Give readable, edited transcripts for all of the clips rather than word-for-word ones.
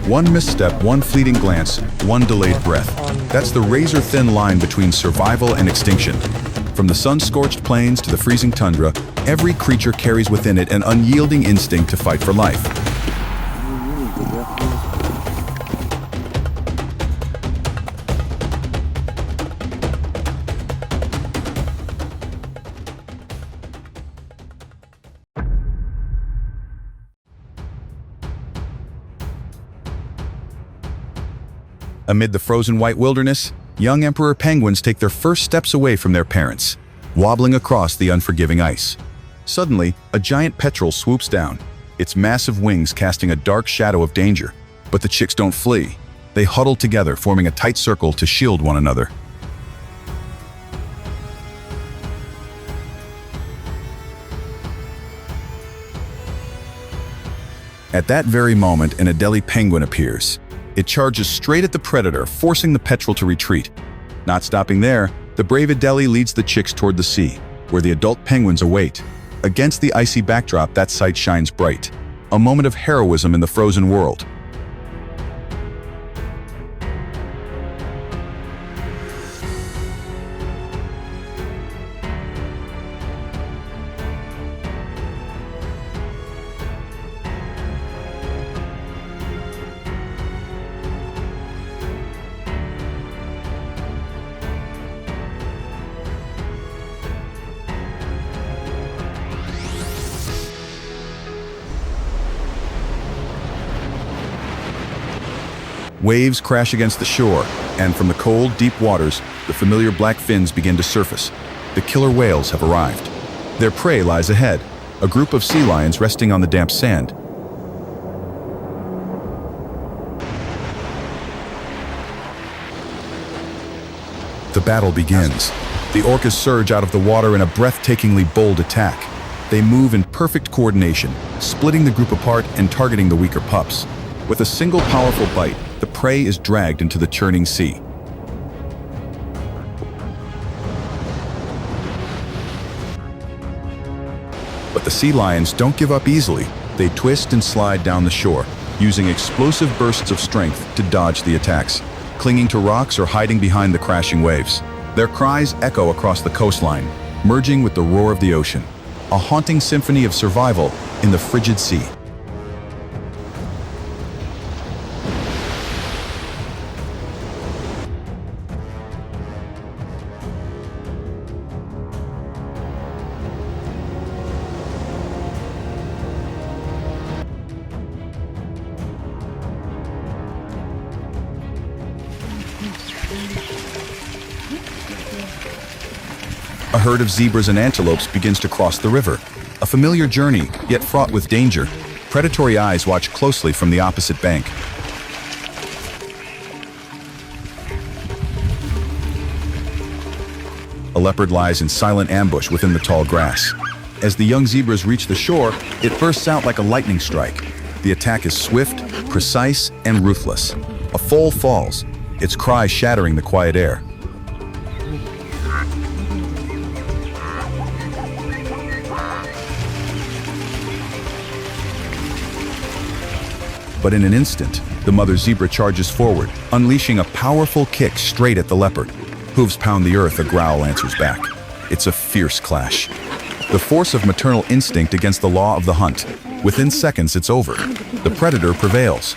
One misstep, one fleeting glance, one delayed breath. That's the razor-thin line between survival and extinction. From the sun-scorched plains to the freezing tundra, every creature carries within it an unyielding instinct to fight for life. Amid the frozen white wilderness, young emperor penguins take their first steps away from their parents, wobbling across the unforgiving ice. Suddenly, a giant petrel swoops down, its massive wings casting a dark shadow of danger. But the chicks don't flee. They huddle together, forming a tight circle to shield one another. At that very moment, an Adelie penguin appears. It charges straight at the predator, forcing the petrel to retreat. Not stopping there, the brave Adelie leads the chicks toward the sea, where the adult penguins await. Against the icy backdrop, that sight shines bright. A moment of heroism in the frozen world. Waves crash against the shore, and from the cold, deep waters, the familiar black fins begin to surface. The killer whales have arrived. Their prey lies ahead, a group of sea lions resting on the damp sand. The battle begins. The orcas surge out of the water in a breathtakingly bold attack. They move in perfect coordination, splitting the group apart and targeting the weaker pups. With a single powerful bite, the prey is dragged into the churning sea. But the sea lions don't give up easily. They twist and slide down the shore, using explosive bursts of strength to dodge the attacks, clinging to rocks or hiding behind the crashing waves. Their cries echo across the coastline, merging with the roar of the ocean, a haunting symphony of survival in the frigid sea. A herd of zebras and antelopes begins to cross the river. A familiar journey, yet fraught with danger. Predatory eyes watch closely from the opposite bank. A leopard lies in silent ambush within the tall grass. As the young zebras reach the shore, it bursts out like a lightning strike. The attack is swift, precise, and ruthless. A foal falls, its cry shattering the quiet air. But in an instant, the mother zebra charges forward, unleashing a powerful kick straight at the leopard. Hooves pound the earth, a growl answers back. It's a fierce clash. The force of maternal instinct against the law of the hunt. Within seconds, it's over. The predator prevails.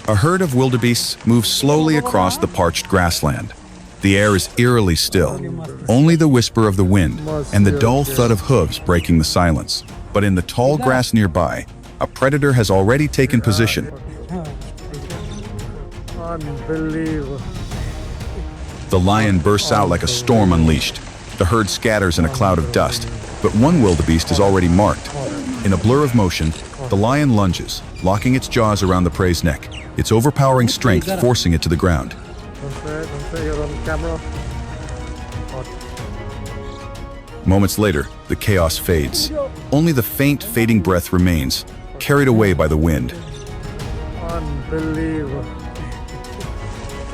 A herd of wildebeests moves slowly across the parched grassland. The air is eerily still, only the whisper of the wind and the dull thud of hooves breaking the silence. But in the tall grass nearby, a predator has already taken position. Unbelievable. The lion bursts out like a storm unleashed. The herd scatters in a cloud of dust, but one wildebeest is already marked. In a blur of motion, the lion lunges, locking its jaws around the prey's neck, its overpowering strength forcing it to the ground. Don't say you're on camera. Moments later, the chaos fades. Only the faint, fading breath remains, carried away by the wind. Unbelievable.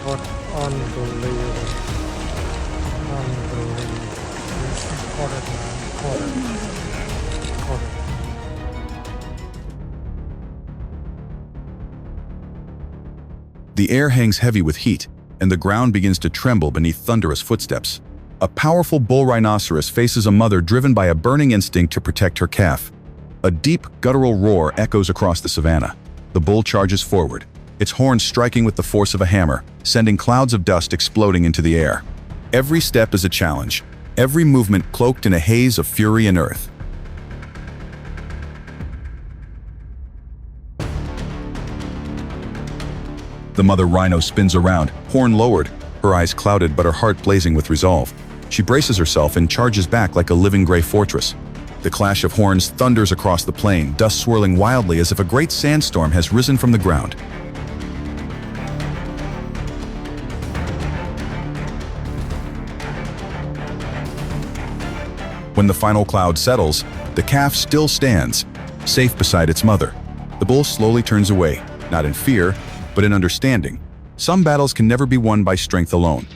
What unbelievable. Unbelievable. Caught it, man. Caught it. Caught it. The air hangs heavy with heat, and the ground begins to tremble beneath thunderous footsteps. A powerful bull rhinoceros faces a mother driven by a burning instinct to protect her calf. A deep, guttural roar echoes across the savanna. The bull charges forward, its horns striking with the force of a hammer, sending clouds of dust exploding into the air. Every step is a challenge, every movement cloaked in a haze of fury and earth. The mother rhino spins around, horn lowered, her eyes clouded but her heart blazing with resolve. She braces herself and charges back like a living gray fortress. The clash of horns thunders across the plain, dust swirling wildly as if a great sandstorm has risen from the ground. When the final cloud settles, the calf still stands, safe beside its mother. The bull slowly turns away, not in fear, but in understanding. Some battles can never be won by strength alone.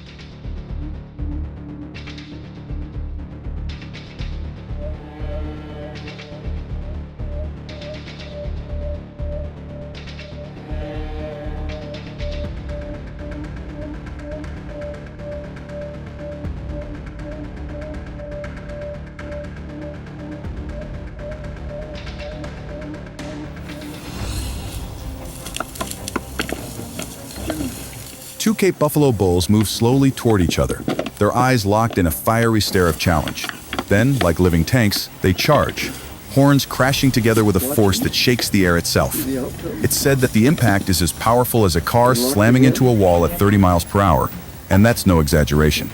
Two Cape Buffalo bulls move slowly toward each other, their eyes locked in a fiery stare of challenge. Then, like living tanks, they charge, horns crashing together with a force that shakes the air itself. It's said that the impact is as powerful as a car slamming into a wall at 30 miles per hour, and that's no exaggeration.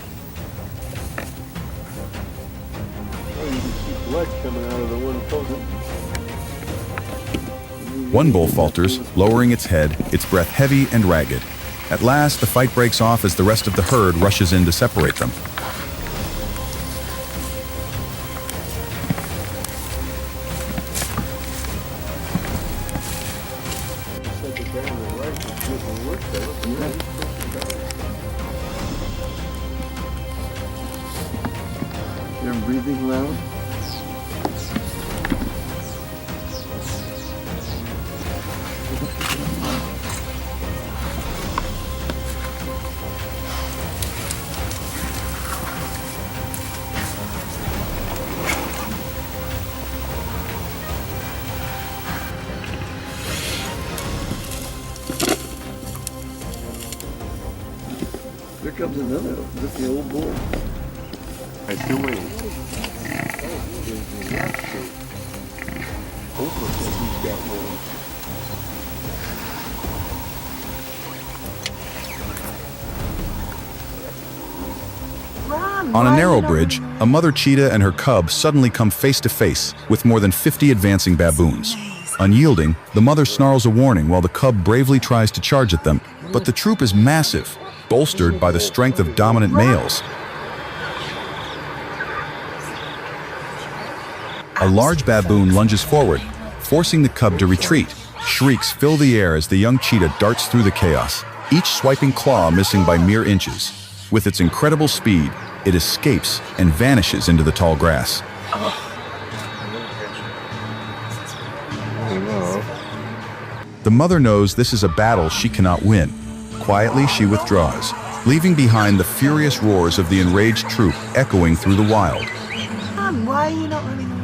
One bull falters, lowering its head, its breath heavy and ragged. At last, the fight breaks off as the rest of the herd rushes in to separate them. You're breathing loud? Here comes another. Is this the old bull? I do wait. He's got one. On a narrow bridge, a mother cheetah and her cub suddenly come face to face with more than 50 advancing baboons. Unyielding, the mother snarls a warning while the cub bravely tries to charge at them, but the troop is massive, bolstered by the strength of dominant males. A large baboon lunges forward, forcing the cub to retreat. Shrieks fill the air as the young cheetah darts through the chaos, each swiping claw missing by mere inches. With its incredible speed, it escapes and vanishes into the tall grass. The mother knows this is a battle she cannot win. Quietly, she withdraws, leaving behind the furious roars of the enraged troop echoing through the wild. Mom, why are you not running away?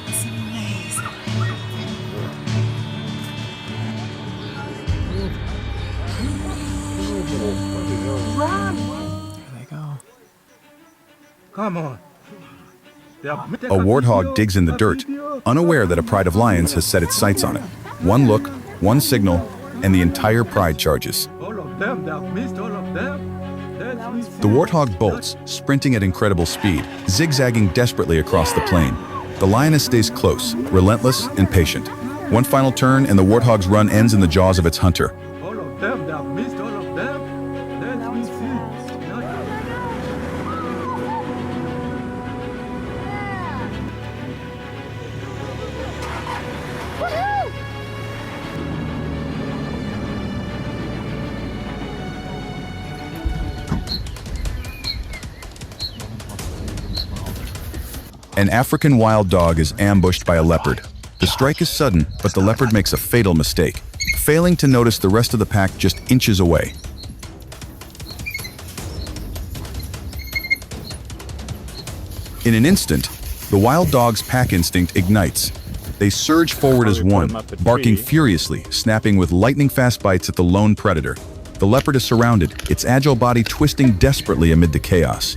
It's amazing. Run! There they go. Come on. A warthog digs in the dirt, unaware that a pride of lions has set its sights on it. One look, one signal, and the entire pride charges. All of them, they have missed all of them. The warthog bolts, sprinting at incredible speed, zigzagging desperately across the plain. The lioness stays close, relentless and patient. One final turn and the warthog's run ends in the jaws of its hunter. All of them, they have missed all of them. Let me see. An African wild dog is ambushed by a leopard. The strike is sudden, but the leopard makes a fatal mistake, failing to notice the rest of the pack just inches away. In an instant, the wild dog's pack instinct ignites. They surge forward as one, barking furiously, snapping with lightning-fast bites at the lone predator. The leopard is surrounded, its agile body twisting desperately amid the chaos.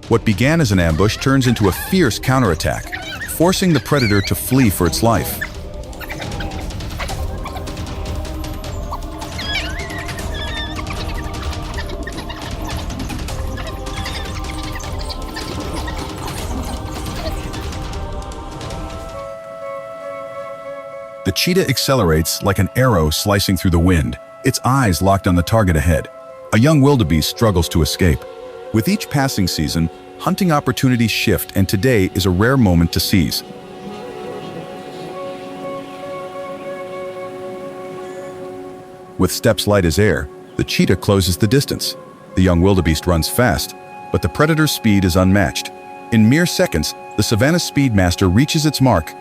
What began as an ambush turns into a fierce counterattack, forcing the predator to flee for its life. The cheetah accelerates like an arrow slicing through the wind, its eyes locked on the target ahead. A young wildebeest struggles to escape. With each passing season, hunting opportunities shift, and today is a rare moment to seize. With steps light as air, the cheetah closes the distance. The young wildebeest runs fast, but the predator's speed is unmatched. In mere seconds, the savannah speedmaster reaches its mark.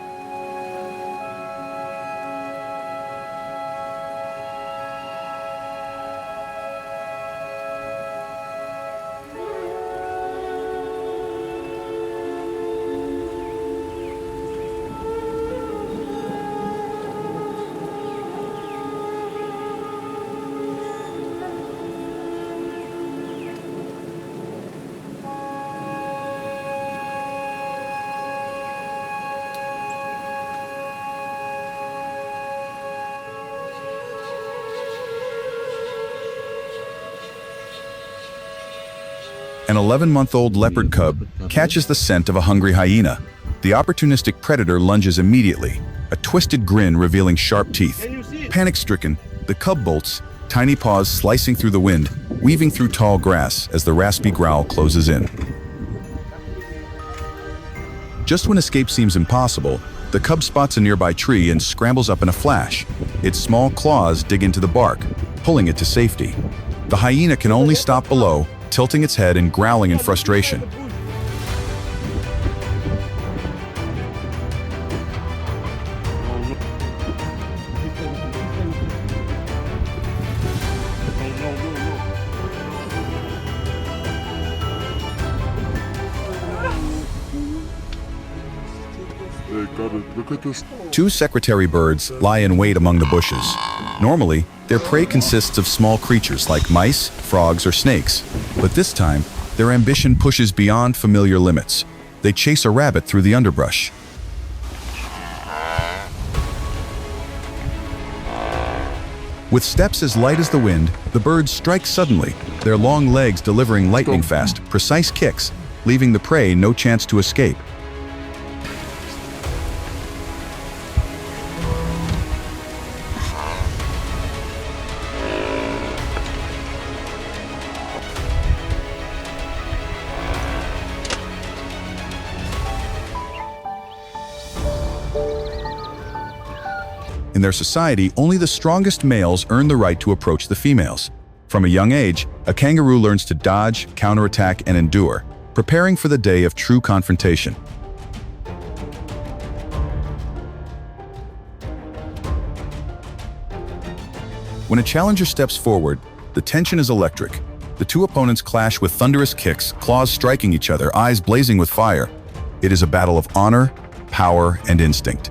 An 11-month-old leopard cub catches the scent of a hungry hyena. The opportunistic predator lunges immediately, a twisted grin revealing sharp teeth. Panic-stricken, the cub bolts, tiny paws slicing through the wind, weaving through tall grass as the raspy growl closes in. Just when escape seems impossible, the cub spots a nearby tree and scrambles up in a flash. Its small claws dig into the bark, pulling it to safety. The hyena can only stop below, tilting its head and growling in frustration. Look at this. Two secretary birds lie in wait among the bushes. Normally, their prey consists of small creatures like mice, frogs, or snakes. But this time, their ambition pushes beyond familiar limits. They chase a rabbit through the underbrush. With steps as light as the wind, the birds strike suddenly, their long legs delivering lightning-fast, precise kicks, leaving the prey no chance to escape. In their society, only the strongest males earn the right to approach the females. From a young age, a kangaroo learns to dodge, counterattack, and endure, preparing for the day of true confrontation. When a challenger steps forward, the tension is electric. The two opponents clash with thunderous kicks, claws striking each other, eyes blazing with fire. It is a battle of honor, power, and instinct.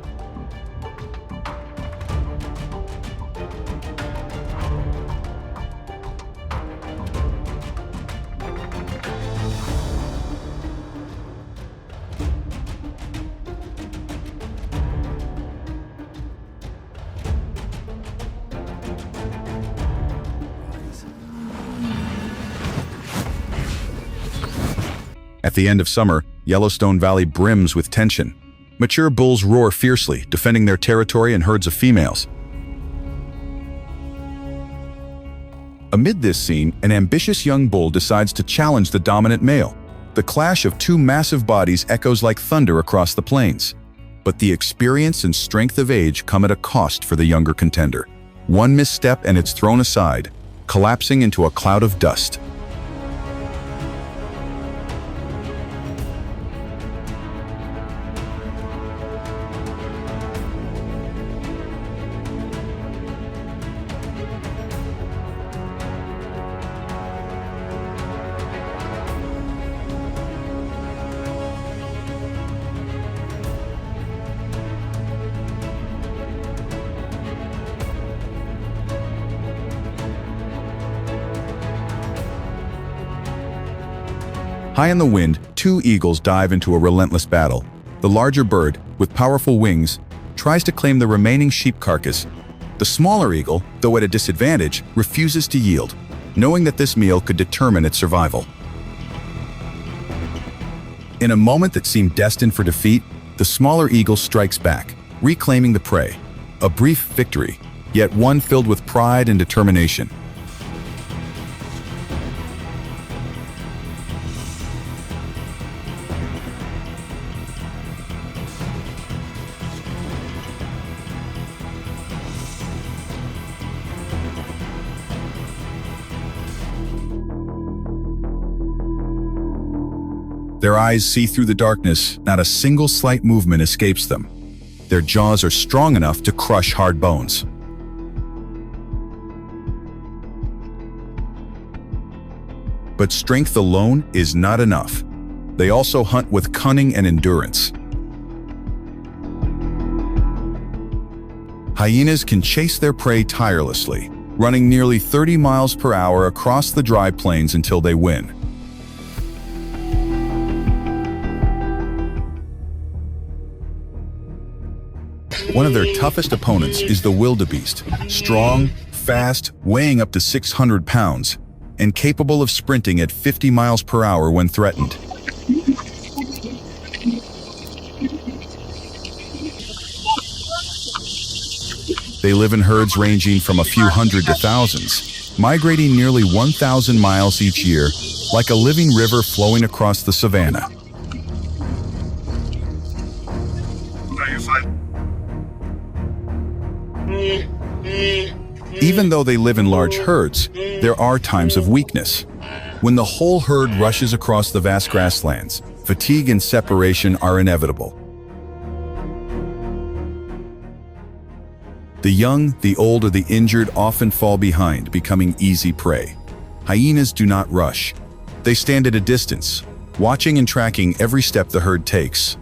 At the end of summer, Yellowstone Valley brims with tension. Mature bulls roar fiercely, defending their territory and herds of females. Amid this scene, an ambitious young bull decides to challenge the dominant male. The clash of two massive bodies echoes like thunder across the plains. But the experience and strength of age come at a cost for the younger contender. One misstep and it's thrown aside, collapsing into a cloud of dust. High in the wind, two eagles dive into a relentless battle. The larger bird, with powerful wings, tries to claim the remaining sheep carcass. The smaller eagle, though at a disadvantage, refuses to yield, knowing that this meal could determine its survival. In a moment that seemed destined for defeat, the smaller eagle strikes back, reclaiming the prey. A brief victory, yet one filled with pride and determination. Their eyes see through the darkness, not a single slight movement escapes them. Their jaws are strong enough to crush hard bones. But strength alone is not enough. They also hunt with cunning and endurance. Hyenas can chase their prey tirelessly, running nearly 30 miles per hour across the dry plains until they win. One of their toughest opponents is the wildebeest, strong, fast, weighing up to 600 pounds, and capable of sprinting at 50 miles per hour when threatened. They live in herds ranging from a few hundred to thousands, migrating nearly 1,000 miles each year, like a living river flowing across the savannah. Even though they live in large herds, there are times of weakness. When the whole herd rushes across the vast grasslands, fatigue and separation are inevitable. The young, the old, or the injured often fall behind, becoming easy prey. Hyenas do not rush. They stand at a distance, watching and tracking every step the herd takes.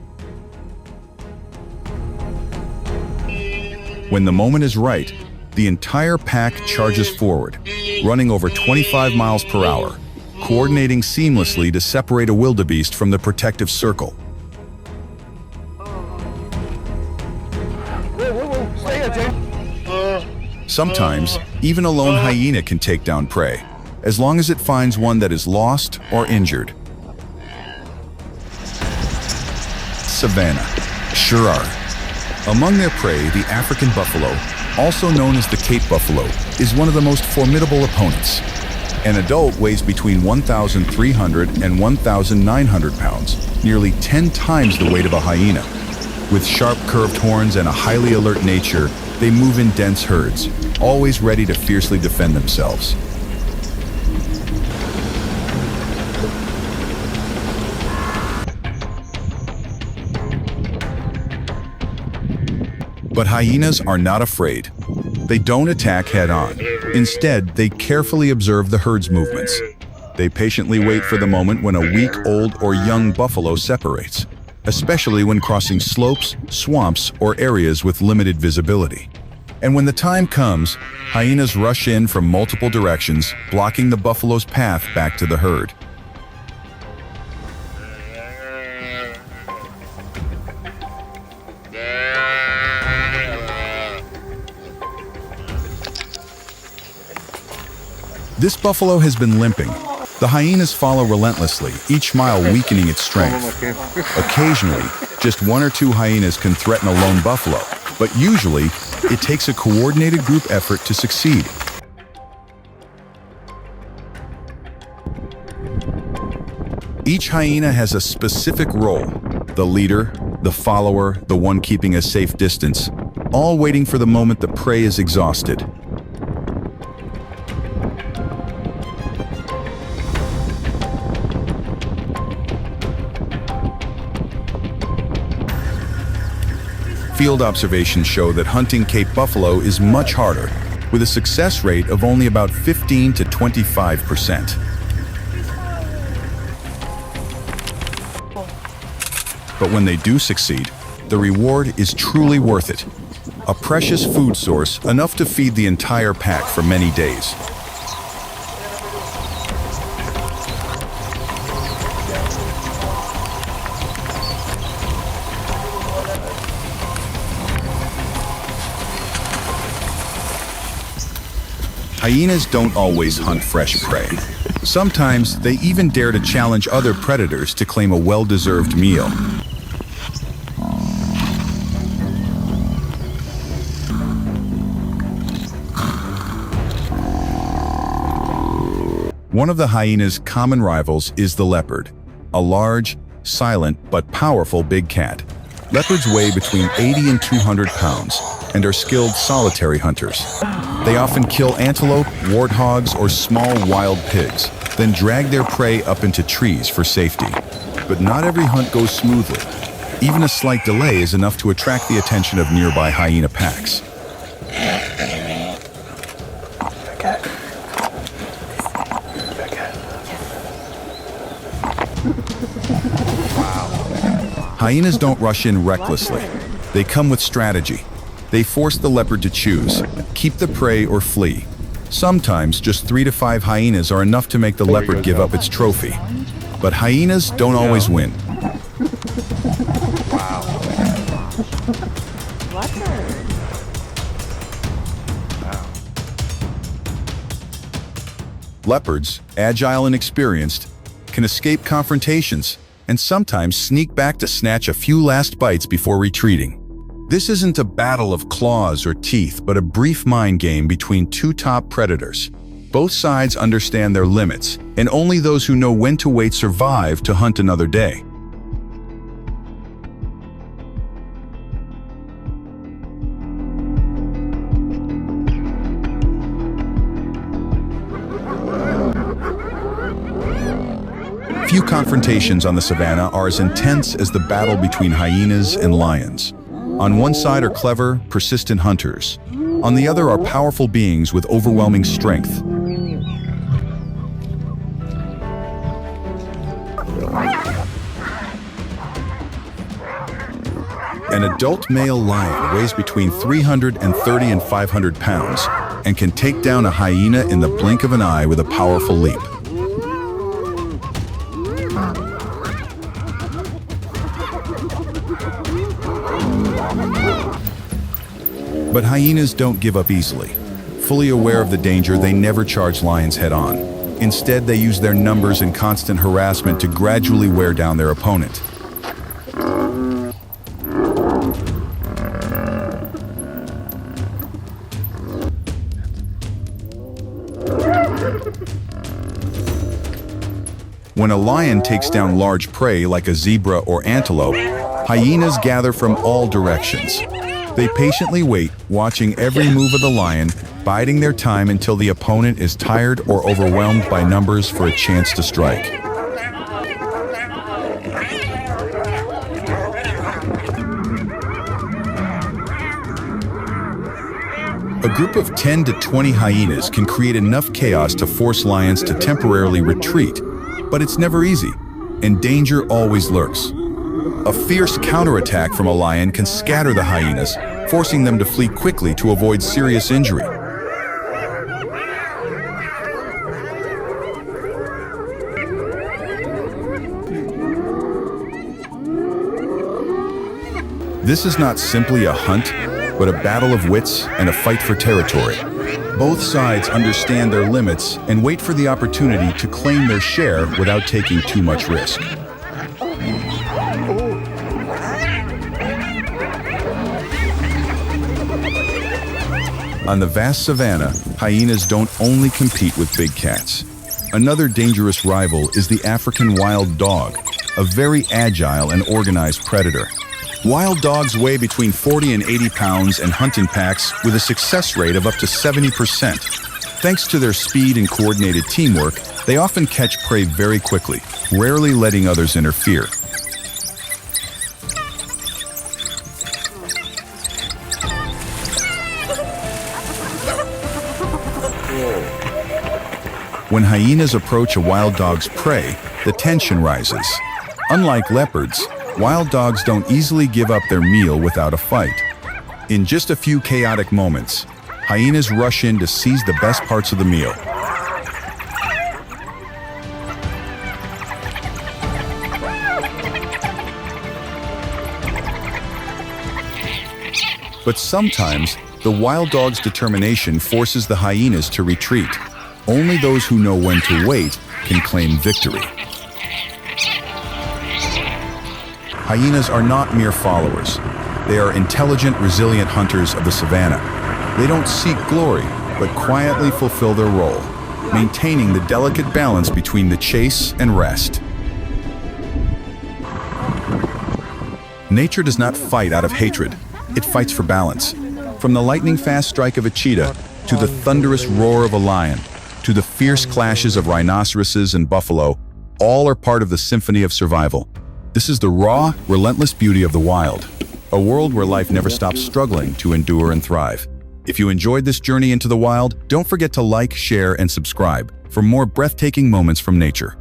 When the moment is right, the entire pack charges forward, running over 25 miles per hour, coordinating seamlessly to separate a wildebeest from the protective circle. Sometimes, even a lone hyena can take down prey, as long as it finds one that is lost or injured. Savannah, sure are. Among their prey, the African buffalo, also known as the Cape buffalo, is one of the most formidable opponents. An adult weighs between 1,300 and 1,900 pounds, nearly 10 times the weight of a hyena. With sharp curved horns and a highly alert nature, they move in dense herds, always ready to fiercely defend themselves. But hyenas are not afraid. They don't attack head-on. Instead, they carefully observe the herd's movements. They patiently wait for the moment when a weak, old, or young buffalo separates, especially when crossing slopes, swamps, or areas with limited visibility. And when the time comes, hyenas rush in from multiple directions, blocking the buffalo's path back to the herd. This buffalo has been limping. The hyenas follow relentlessly, each mile weakening its strength. Occasionally, just one or two hyenas can threaten a lone buffalo, but usually, it takes a coordinated group effort to succeed. Each hyena has a specific role: the leader, the follower, the one keeping a safe distance, all waiting for the moment the prey is exhausted. Field observations show that hunting Cape buffalo is much harder, with a success rate of only about 15 to 25%. But when they do succeed, the reward is truly worth it. A precious food source enough to feed the entire pack for many days. Hyenas don't always hunt fresh prey. Sometimes they even dare to challenge other predators to claim a well-deserved meal. One of the hyena's common rivals is the leopard, a large, silent, but powerful big cat. Leopards weigh between 80 and 200 pounds and are skilled solitary hunters. They often kill antelope, warthogs, or small wild pigs, then drag their prey up into trees for safety. But not every hunt goes smoothly. Even a slight delay is enough to attract the attention of nearby hyena packs. Hyenas don't rush in recklessly. They come with strategy. They force the leopard to choose, keep the prey or flee. Sometimes just 3 to 5 hyenas are enough to make the leopard give up its trophy. But hyenas don't always win. Leopards, agile and experienced, can escape confrontations and sometimes sneak back to snatch a few last bites before retreating. This isn't a battle of claws or teeth, but a brief mind game between two top predators. Both sides understand their limits, and only those who know when to wait survive to hunt another day. Few confrontations on the savanna are as intense as the battle between hyenas and lions. On one side are clever, persistent hunters. On the other are powerful beings with overwhelming strength. An adult male lion weighs between 330 and 500 pounds and can take down a hyena in the blink of an eye with a powerful leap. But hyenas don't give up easily. Fully aware of the danger, they never charge lions head-on. Instead, they use their numbers and constant harassment to gradually wear down their opponent. When a lion takes down large prey like a zebra or antelope, hyenas gather from all directions. They patiently wait, watching every move of the lion, biding their time until the opponent is tired or overwhelmed by numbers for a chance to strike. A group of 10 to 20 hyenas can create enough chaos to force lions to temporarily retreat, but it's never easy, and danger always lurks. A fierce counterattack from a lion can scatter the hyenas, forcing them to flee quickly to avoid serious injury. This is not simply a hunt, but a battle of wits and a fight for territory. Both sides understand their limits and wait for the opportunity to claim their share without taking too much risk. On the vast savanna, hyenas don't only compete with big cats. Another dangerous rival is the African wild dog, a very agile and organized predator. Wild dogs weigh between 40 and 80 pounds and hunt in packs with a success rate of up to 70%. Thanks to their speed and coordinated teamwork, they often catch prey very quickly, rarely letting others interfere. When hyenas approach a wild dog's prey, the tension rises. Unlike leopards, wild dogs don't easily give up their meal without a fight. In just a few chaotic moments, hyenas rush in to seize the best parts of the meal. But sometimes, the wild dog's determination forces the hyenas to retreat. Only those who know when to wait can claim victory. Hyenas are not mere followers. They are intelligent, resilient hunters of the savanna. They don't seek glory, but quietly fulfill their role, maintaining the delicate balance between the chase and rest. Nature does not fight out of hatred. It fights for balance. From the lightning-fast strike of a cheetah, to the thunderous roar of a lion, to the fierce clashes of rhinoceroses and buffalo, all are part of the symphony of survival. This is the raw, relentless beauty of the wild, a world where life never stops struggling to endure and thrive. If you enjoyed this journey into the wild, don't forget to like, share, and subscribe for more breathtaking moments from nature.